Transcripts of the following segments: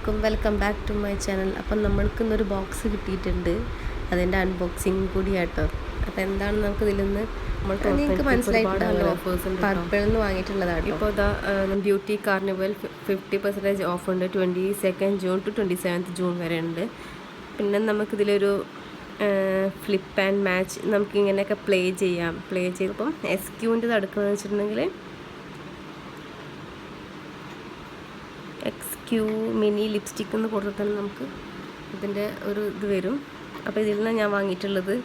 അലൈക്കും, welcome back to my channel. അപ്പം നമ്മൾക്ക് ഇന്നൊരു ബോക്സ് കിട്ടിയിട്ടുണ്ട്, അതിൻ്റെ അൺബോക്സിങ് കൂടിയാട്ടോ. അപ്പോൾ എന്താണ് നമുക്ക് ഇതിൽ നിന്ന് നിങ്ങൾക്ക് മനസ്സിലായിട്ടുണ്ടല്ലോ, പർപ്പിൾ നിന്ന് വാങ്ങിയിട്ടുള്ളതാണ്. ഇപ്പോൾ ഇതാ ബ്യൂട്ടി കാർണിവൽ 50% ഓഫ് ഉണ്ട്. 22 ജൂൺ ടു 27 ജൂൺ വരെ ഉണ്ട്. പിന്നെ നമുക്കിതിലൊരു ഫ്ലിപ്പ് ആൻഡ് മാച്ച് നമുക്കിങ്ങനെയൊക്കെ പ്ലേ ചെയ്തപ്പം SQൻ്റെ എടുക്കുകയെന്ന് വെച്ചിട്ടുണ്ടെങ്കിൽ XQ മിനി ലിപ്സ്റ്റിക് എന്ന് കൊടുത്താൽ നമുക്ക് ഇതിൻ്റെ ഒരു ഇത് വരും. അപ്പോൾ ഇതിൽ നിന്നാണ് ഞാൻ വാങ്ങിയിട്ടുള്ളത്.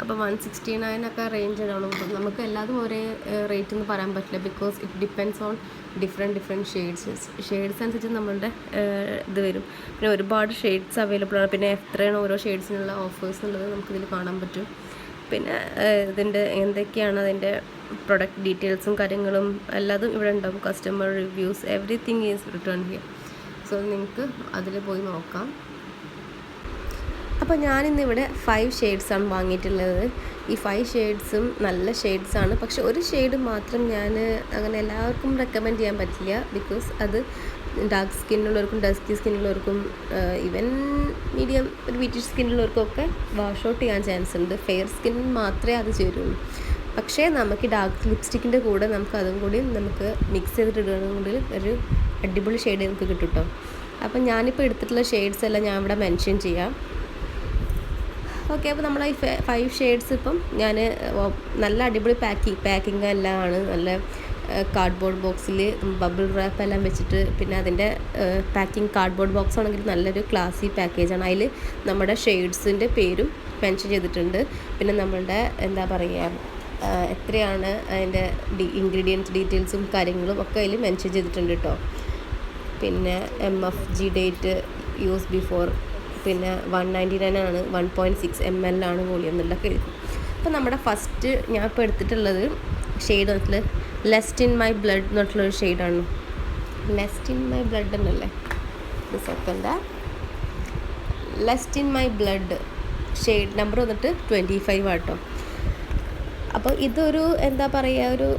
അപ്പോൾ 169 റേഞ്ച് ആണ്. നമുക്ക് എല്ലാതും ഒരേ റേറ്റ് എന്ന് പറയാൻ പറ്റില്ല, because it depends on different shades അനുസരിച്ച് നമ്മളുടെ ഇത് വരും. പിന്നെ ഒരുപാട് ഷെയ്ഡ്സ് അവൈലബിൾ ആണ്. പിന്നെ എത്രയാണ് ഓരോ ഷെയ്ഡ്സിനുള്ള ഓഫേഴ്സ് എന്നുള്ളത് നമുക്കിതിൽ കാണാൻ പറ്റും. പിന്നെ ഇതിൻ്റെ എന്തൊക്കെയാണ് അതിൻ്റെ പ്രൊഡക്റ്റ് ഡീറ്റെയിൽസും കാര്യങ്ങളും എല്ലാതും ഇവിടെ ഉണ്ടാവും. Customer reviews everything is written here. So നിങ്ങൾക്ക് അതിൽ പോയി നോക്കാം. അപ്പോൾ ഞാനിന്നിവിടെ 5 ഷെയ്ഡ്സാണ് വാങ്ങിയിട്ടുള്ളത്. ഈ 5 ഷെയ്ഡ്സും നല്ല ഷെയ്ഡ്സാണ്. പക്ഷെ ഒരു ഷെയ്ഡ് മാത്രം ഞാൻ അങ്ങനെ എല്ലാവർക്കും റെക്കമെൻഡ് ചെയ്യാൻ പറ്റില്ല, ബിക്കോസ് അത് ഡാർക്ക് സ്കിന്നുള്ളവർക്കും ഡസ്കി സ്കിന്നുള്ളവർക്കും ഈവൻ മീഡിയം ഒരു വീറ്റിഷ് സ്കിന്നുള്ളവർക്കൊക്കെ വാഷ് ഔട്ട് ചെയ്യാൻ ചാൻസ് ഉണ്ട്. ഫെയർ സ്കിന്നിന് മാത്രമേ അത് ചേരുള്ളൂ. പക്ഷേ നമുക്ക് ഡാർക്ക് ലിപ്സ്റ്റിക്കിൻ്റെ കൂടെ നമുക്ക് അതും കൂടി നമുക്ക് മിക്സ് ചെയ്തിട്ടിടുകയാണെങ്കിൽ ഒരു അടിപൊളി ഷെയ്ഡ് നമുക്ക് കിട്ടും കേട്ടോ. അപ്പം ഞാനിപ്പോൾ എടുത്തിട്ടുള്ള ഷെയ്ഡ്സ് എല്ലാം ഞാൻ ഇവിടെ മെൻഷൻ ചെയ്യാം. ഓക്കെ, അപ്പോൾ നമ്മൾ ഈ 5 ഷെയ്ഡ്സ് ഇപ്പം ഞാൻ നല്ല അടിപൊളി പാക്കിംഗ് എല്ലാം ആണ്. നല്ല കാർഡ്ബോർഡ് ബോക്സിൽ ബബിൾ റാപ്പ് എല്ലാം വെച്ചിട്ട്, പിന്നെ അതിൻ്റെ പാക്കിംഗ് കാർഡ്ബോർഡ് ബോക്സ് ആണെങ്കിൽ നല്ലൊരു ക്ലാസി പാക്കേജാണ്. അതിൽ നമ്മുടെ ഷെയ്ഡ്സിൻ്റെ പേരും മെൻഷൻ ചെയ്തിട്ടുണ്ട്. പിന്നെ നമ്മളുടെ എന്താ പറയുക, എത്രയാണ് അതിൻ്റെ ഇൻഗ്രീഡിയൻറ്റ് ഡീറ്റെയിൽസും കാര്യങ്ങളും ഒക്കെ അതിൽ മെൻഷൻ ചെയ്തിട്ടുണ്ട് കേട്ടോ. പിന്നെ MFG ഡേറ്റ്, യൂസ് ബിഫോർ, പിന്നെ 199 ആണ്, 1.6 ml ആണ് വോളിയം എന്നുള്ളതൊക്കെ എഴുതും. അപ്പോൾ നമ്മുടെ ഫസ്റ്റ് ഞാൻ ഇപ്പോൾ എടുത്തിട്ടുള്ളത് ഷെയ്ഡ് വന്നിട്ടുള്ള ലെസ്റ്റ് ഇൻ മൈ ബ്ലഡ് എന്നിട്ടുള്ളൊരു ഷെയ്ഡാണ്. ലെസ്റ്റ് ഇൻ മൈ ബ്ലഡ് എന്നല്ലേ, ഇത് second. Lust in my blood shade number വന്നിട്ട് 25 ആട്ടോ. അപ്പോൾ ഇതൊരു എന്താ പറയുക, ഒരു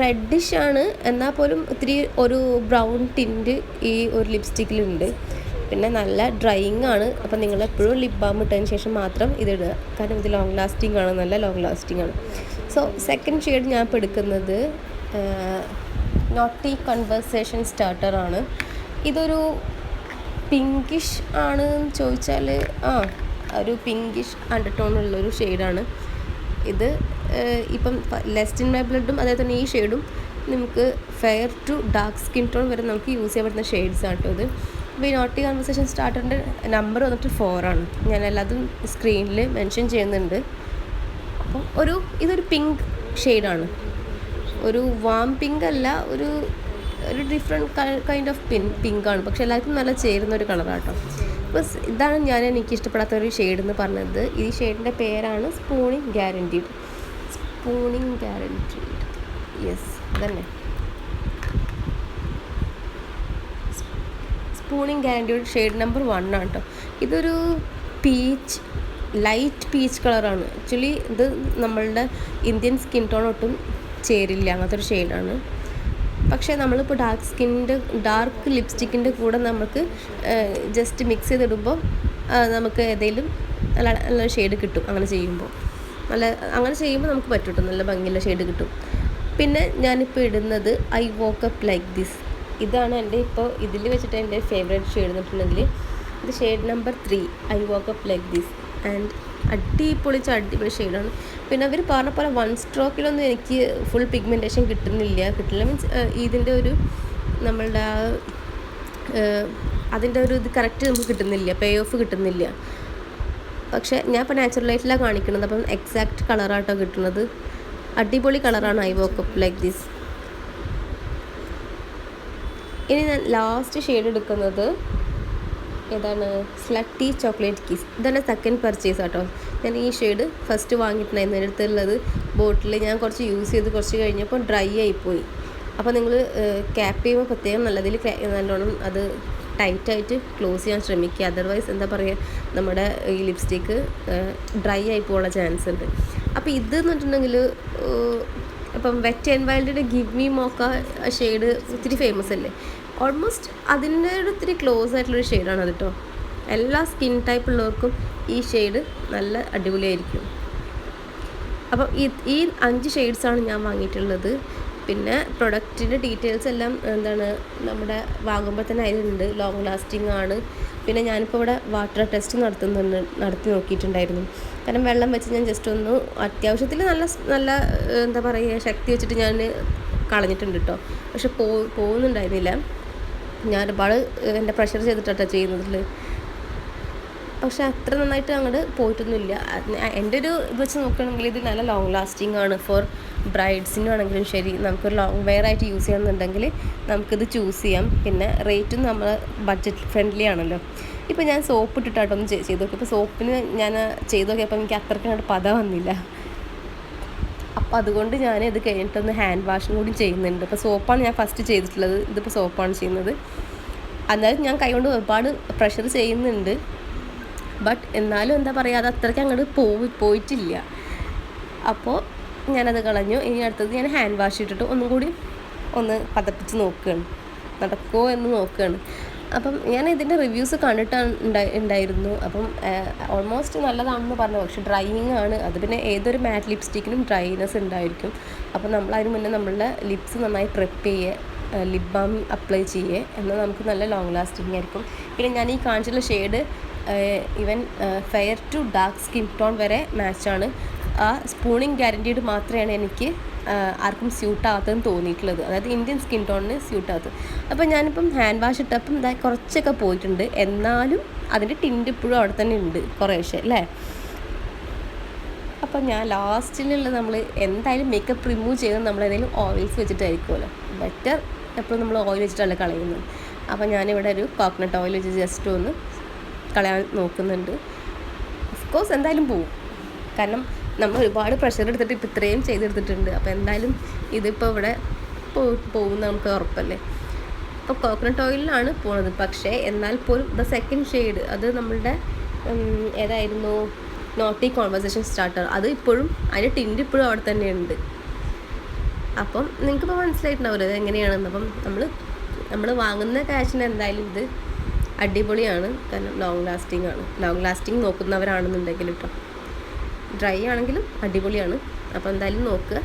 റെഡിഷ് ആണ്, എന്നാൽ പോലും ഇത്തിരി ഒരു ബ്രൗൺ ടിൻറ്റ് ഈ ഒരു ലിപ്സ്റ്റിക്കിലുണ്ട്. പിന്നെ നല്ല ഡ്രൈയിങ് ആണ്. അപ്പോൾ നിങ്ങൾ എപ്പോഴും ലിപ് ബാം ഇട്ടതിന് ശേഷം മാത്രം ഇതിടുക, കാരണം ഇത് ലോങ് ലാസ്റ്റിംഗ് ആണ്, നല്ല ലോങ് ലാസ്റ്റിംഗ് ആണ്. സോ സെക്കൻഡ് ഷെയ്ഡ് ഞാൻ ഇപ്പോൾ എടുക്കുന്നത് നോട്ടി കൺവേഴ്സേഷൻ സ്റ്റാർട്ടറാണ്. ഇതൊരു പിങ്കിഷ് ആണ് എന്ന് ചോദിച്ചാൽ ഒരു പിങ്കിഷ് അണ്ടർടോണുള്ളൊരു ഷെയ്ഡാണ് ഇത്. ഇപ്പം ലെസ്റ്റ് ഇൻ മൈ ബ്ലഡും അതേ തന്നെ ഈ ഷെയ്ഡും നമുക്ക് fair to dark skin tone വരെ നമുക്ക് യൂസ് ചെയ്യാൻ പറ്റുന്ന ഷെയ്ഡ്സ് ആണ് കേട്ടോ ഇത്. അപ്പോൾ ഈ നോട്ടി കൺവേഴ്സേഷൻ സ്റ്റാർട്ടറിൻ്റെ നമ്പർ വന്നിട്ട് 4 ആണ്. ഞാൻ എല്ലാതും സ്ക്രീനിൽ മെൻഷൻ ചെയ്യുന്നുണ്ട്. അപ്പം ഇതൊരു പിങ്ക് ഷെയ്ഡാണ്, ഒരു വാം പിങ്ക് അല്ല, ഒരു ഡിഫറെൻറ്റ് ഓഫ് പിങ്ക് ആണ്. പക്ഷെ എല്ലാവർക്കും നല്ല ചേരുന്ന ഒരു കളറാണ് കേട്ടോ. അപ്പോൾ ഇതാണ് എനിക്ക് ഇഷ്ടപ്പെടാത്ത ഒരു ഷെയ്ഡ് എന്ന് പറഞ്ഞത്. ഈ ഷെയ്ഡിൻ്റെ പേരാണ് സ്പൂണിങ് ഗ്യാരൻറ്റീഡ്. യെസ്, അതന്നെ, സ്പൂണിങ് ഗ്യാരൻറ്റീഡ് ഷെയ്ഡ് നമ്പർ 1 ആണ് കേട്ടോ. ഇതൊരു ലൈറ്റ് പീച്ച് കളറാണ്. ആക്ച്വലി ഇത് നമ്മളുടെ ഇന്ത്യൻ സ്കിൻ ടോൺ ഒട്ടും ചേരില്ല, അങ്ങനത്തെ ഒരു ഷെയ്ഡാണ്. പക്ഷേ നമ്മളിപ്പോൾ ഡാർക്ക് ലിപ്സ്റ്റിക്കിൻ്റെ കൂടെ നമുക്ക് ജസ്റ്റ് മിക്സ് ചെയ്തിടുമ്പോൾ നമുക്ക് ഏതെങ്കിലും നല്ല ഷെയ്ഡ് കിട്ടും. അങ്ങനെ ചെയ്യുമ്പോൾ നമുക്ക് പറ്റും കേട്ടോ, നല്ല ഭംഗിയുള്ള ഷെയ്ഡ് കിട്ടും. പിന്നെ ഞാനിപ്പോൾ ഇടുന്നത് I woke up like this. ഇതാണ് എൻ്റെ ഇപ്പോൾ ഇതിൽ വെച്ചിട്ട് എൻ്റെ ഫേവറേറ്റ് ഷെയ്ഡ് എന്നിട്ടുണ്ടെങ്കിൽ ഇത് shade number 3, I woke up like this. And അടിപൊളി ഷെയ്ഡാണ്. പിന്നെ അവർ പറഞ്ഞ പോലെ 1 സ്ട്രോക്കിലൊന്നും എനിക്ക് ഫുൾ പിഗ്മെൻറ്റേഷൻ കിട്ടില്ല മീൻസ് ഇതിൻ്റെ ഒരു നമ്മളുടെ അതിൻ്റെ ഒരു ഇത് കറക്റ്റ് നമുക്ക് കിട്ടുന്നില്ല, പേ ഓഫ് കിട്ടുന്നില്ല. പക്ഷേ ഞാൻ ഇപ്പോൾ നാച്ചുറൽ ലൈറ്റിലാണ് കാണിക്കുന്നത്, അപ്പം എക്സാക്റ്റ് കളറാട്ടോ കിട്ടുന്നത്. അടിപൊളി കളറാണ് I woke up like this. ഇനി ഞാൻ ലാസ്റ്റ് ഷെയ്ഡ് എടുക്കുന്നത് ഏതാണ്, സ്ലട്ടി ചോക്ലേറ്റ് കിസ്. ഇതാണ് സെക്കൻഡ് പർച്ചേസ് കേട്ടോ. ഞാൻ ഈ ഷെയ്ഡ് ഫസ്റ്റ് വാങ്ങിയിട്ടുണ്ടായിരുന്നു. എൻ്റെ അടുത്തുള്ളത് ബോട്ടിൽ ഞാൻ കുറച്ച് യൂസ് ചെയ്ത് കുറച്ച് കഴിഞ്ഞപ്പോൾ ഡ്രൈ ആയിപ്പോയി. അപ്പോൾ നിങ്ങൾ ക്യാപ്പ് ചെയ്യുമ്പോൾ പ്രത്യേകം നല്ലോണം അത് ടൈറ്റായിട്ട് ക്ലോസ് ചെയ്യാൻ ശ്രമിക്കുക. അതർവൈസ് എന്താ പറയുക, നമ്മുടെ ഈ ലിപ്സ്റ്റിക്ക് ഡ്രൈ ആയി പോകാനുള്ള ചാൻസ് ഉണ്ട്. അപ്പോൾ ഇതെന്ന് പറഞ്ഞിട്ടുണ്ടെങ്കിൽ ഇപ്പം വെറ്റ് ആൻഡ് വൈൽഡിൻ്റെ ഗിവ് മീ മോക്ക ഷെയ്ഡ് ഒത്തിരി ഫേമസ് അല്ലേ, ഓൾമോസ്റ്റ് അതിൻ്റെ ഒത്തിരി ക്ലോസ് ആയിട്ടുള്ളൊരു ഷെയ്ഡാണ് അത് കേട്ടോ. എല്ലാ സ്കിൻ ടൈപ്പ് ഉള്ളവർക്കും ഈ ഷെയ്ഡ് നല്ല അടിപൊളിയായിരിക്കും. അപ്പം ഈ 5 ഷെയ്ഡ്സാണ് ഞാൻ വാങ്ങിയിട്ടുള്ളത്. പിന്നെ പ്രൊഡക്റ്റിൻ്റെ ഡീറ്റെയിൽസ് എല്ലാം എന്താണ് നമ്മുടെ വാങ്ങുമ്പോൾ തന്നെ അതിലുണ്ട്. ലോങ് ലാസ്റ്റിംഗ് ആണ്. പിന്നെ ഞാനിപ്പോൾ ഇവിടെ വാട്ടർ ടെസ്റ്റ് നടത്തി നോക്കിയിട്ടുണ്ടായിരുന്നു. കാരണം വെള്ളം വെച്ച് ഞാൻ ജസ്റ്റ് ഒന്ന് അത്യാവശ്യത്തിൽ നല്ല എന്താ പറയുക ശക്തി വെച്ചിട്ട് ഞാൻ കളഞ്ഞിട്ടുണ്ട് കേട്ടോ. പക്ഷെ പോകുന്നുണ്ടായിരുന്നില്ല. ഞാൻ ഒരുപാട് എൻ്റെ പ്രഷർ ചെയ്തിട്ടാണ് ചെയ്യുന്നതിൽ. പക്ഷെ അത്ര നന്നായിട്ട് അങ്ങോട്ട് പോയിട്ടൊന്നുമില്ല. എൻ്റെ ഒരു ഇത് വെച്ച് നോക്കുകയാണെങ്കിൽ ഇത് നല്ല ലോങ് ലാസ്റ്റിംഗ് ആണ്. ഫോർ ബ്രൈഡ്സിനാണെങ്കിലും ശരി, നമുക്കൊരു ലോങ് വെയർ ആയിട്ട് യൂസ് ചെയ്യണമെന്നുണ്ടെങ്കിൽ നമുക്കിത് ചൂസ് ചെയ്യാം. പിന്നെ റേറ്റും നമ്മൾ ബഡ്ജറ്റ് ഫ്രണ്ട്ലി ആണല്ലോ. ഇപ്പോൾ ഞാൻ സോപ്പ് ഇട്ടിട്ടായിട്ടൊന്ന് ചെയ്ത് നോക്കി. ഇപ്പോൾ സോപ്പിന് ഞാൻ ചെയ്ത് നോക്കിയപ്പോൾ എനിക്ക് അത്രയ്ക്ക് അങ്ങോട്ട് പത വന്നില്ല. അപ്പോൾ അതുകൊണ്ട് ഞാൻ ഇത് കഴിഞ്ഞിട്ടൊന്ന് ഹാൻഡ് വാഷും കൂടി ചെയ്യുന്നുണ്ട്. ഇപ്പോൾ സോപ്പാണ് ഞാൻ ഫസ്റ്റ് ചെയ്തിട്ടുള്ളത്. ഇതിപ്പോൾ സോപ്പാണ് ചെയ്യുന്നത്. എന്നാലും ഞാൻ കൈകൊണ്ട് ഒരുപാട് പ്രഷർ ചെയ്യുന്നുണ്ട്. ബട്ട് എന്നാലും എന്താ പറയുക, അത് അത്രയ്ക്ക് അങ്ങോട്ട് പോയിട്ടില്ല. അപ്പോൾ ഞാനത് കളഞ്ഞു. ഇനി അടുത്തത് ഞാൻ ഹാൻഡ് വാഷ് ഇട്ടിട്ട് ഒന്നും കൂടി ഒന്ന് പതപ്പിച്ച് നോക്കുകയാണ്, നടക്കുമോ എന്ന് നോക്കുകയാണ്. അപ്പം ഞാൻ ഇതിൻ്റെ റിവ്യൂസ് കണ്ടിട്ടാണ് ഉണ്ടായിരുന്നു. അപ്പം ഓൾമോസ്റ്റ് നല്ലതാണെന്ന് പറഞ്ഞു. പക്ഷെ ഡ്രൈയിങ് ആണ് അത്. പിന്നെ ഏതൊരു മാറ്റ് ലിപ്സ്റ്റിക്കിനും ഡ്രൈനെസ് ഉണ്ടായിരിക്കും. അപ്പം നമ്മളതിന് മുന്നേ നമ്മളുടെ ലിപ്സ് നന്നായി പ്രെപ്പ് ചെയ്യുക, ലിപ് ബാം അപ്ലൈ ചെയ്യുക, എന്നാൽ നമുക്ക് നല്ല ലോങ് ലാസ്റ്റിംഗ് ആയിരിക്കും. പിന്നെ ഞാൻ ഈ കാണിച്ചിട്ടുള്ള shade even fair to dark skin tone വരെ മാച്ചാണ്. ആ സ്പൂണിങ് ഗ്യാരൻറ്റീഡ് മാത്രമാണ് എനിക്ക് ആർക്കും സ്യൂട്ടാകത്തതെന്ന് തോന്നിയിട്ടുള്ളത്. അതായത് ഇന്ത്യൻ സ്കിൻ ടോണിന് സ്യൂട്ടാകത്തത്. അപ്പോൾ ഞാനിപ്പം ഹാൻഡ് വാഷ് ഇട്ടപ്പം കുറച്ചൊക്കെ പോയിട്ടുണ്ട്. എന്നാലും അതിൻ്റെ ടിൻറ്റ് ഇപ്പോഴും അവിടെ തന്നെ ഉണ്ട് കുറേശ്ശെ അല്ലേ. അപ്പം ഞാൻ ലാസ്റ്റിലുള്ള നമ്മൾ എന്തായാലും മേക്കപ്പ് റിമൂവ് ചെയ്ത് നമ്മൾ ഏതെങ്കിലും ഓയിൽസ് വെച്ചിട്ടായിരിക്കുമല്ലോ. ബെറ്റർ എപ്പോഴും നമ്മൾ ഓയിൽ വെച്ചിട്ടല്ല കളയുന്നത്. അപ്പോൾ ഞാനിവിടെ ഒരു കോക്കനട്ട് ഓയിൽ വെച്ച് ജസ്റ്റ് ഒന്ന് കളയാൻ നോക്കുന്നുണ്ട്. ഓഫ്കോഴ്സ് എന്തായാലും പോവും. കാരണം നമ്മൾ ഒരുപാട് പ്രഷർ എടുത്തിട്ട് ഇപ്പോൾ ഇത്രയും ചെയ്തെടുത്തിട്ടുണ്ട്. അപ്പോൾ എന്തായാലും ഇതിപ്പോൾ ഇവിടെ പോകുന്ന നമുക്ക് ഉറപ്പല്ലേ. അപ്പോൾ കോക്കനട്ട് ഓയിലാണ് പോകുന്നത്. പക്ഷേ എന്നാൽ പോലും ദ സെക്കൻഡ് ഷെയ്ഡ് അത് നമ്മളുടെ ഏതായിരുന്നു, നോട്ടി കോൺവെർസേഷൻ സ്റ്റാർട്ടർ, അത് ഇപ്പോഴും അതിൻ്റെ ടിൻറ്റ് ഇപ്പോഴും അവിടെ തന്നെ ഉണ്ട്. അപ്പം നിങ്ങൾക്കിപ്പോൾ മനസ്സിലായിട്ടുണ്ടാവില്ല ഇത് എങ്ങനെയാണെന്ന്. അപ്പം നമ്മൾ വാങ്ങുന്ന ക്യാഷിന് എന്തായാലും ഇത് അടിപൊളിയാണ്. കാരണം ലോങ് ലാസ്റ്റിംഗ് ആണ്. ലോങ് ലാസ്റ്റിംഗ് നോക്കുന്നവരാണെന്നുണ്ടെങ്കിൽ കേട്ടോ. ഡ്രൈ ആണെങ്കിലും അടിപൊളിയാണ്. അപ്പോൾ എന്തായാലും നോക്കുക.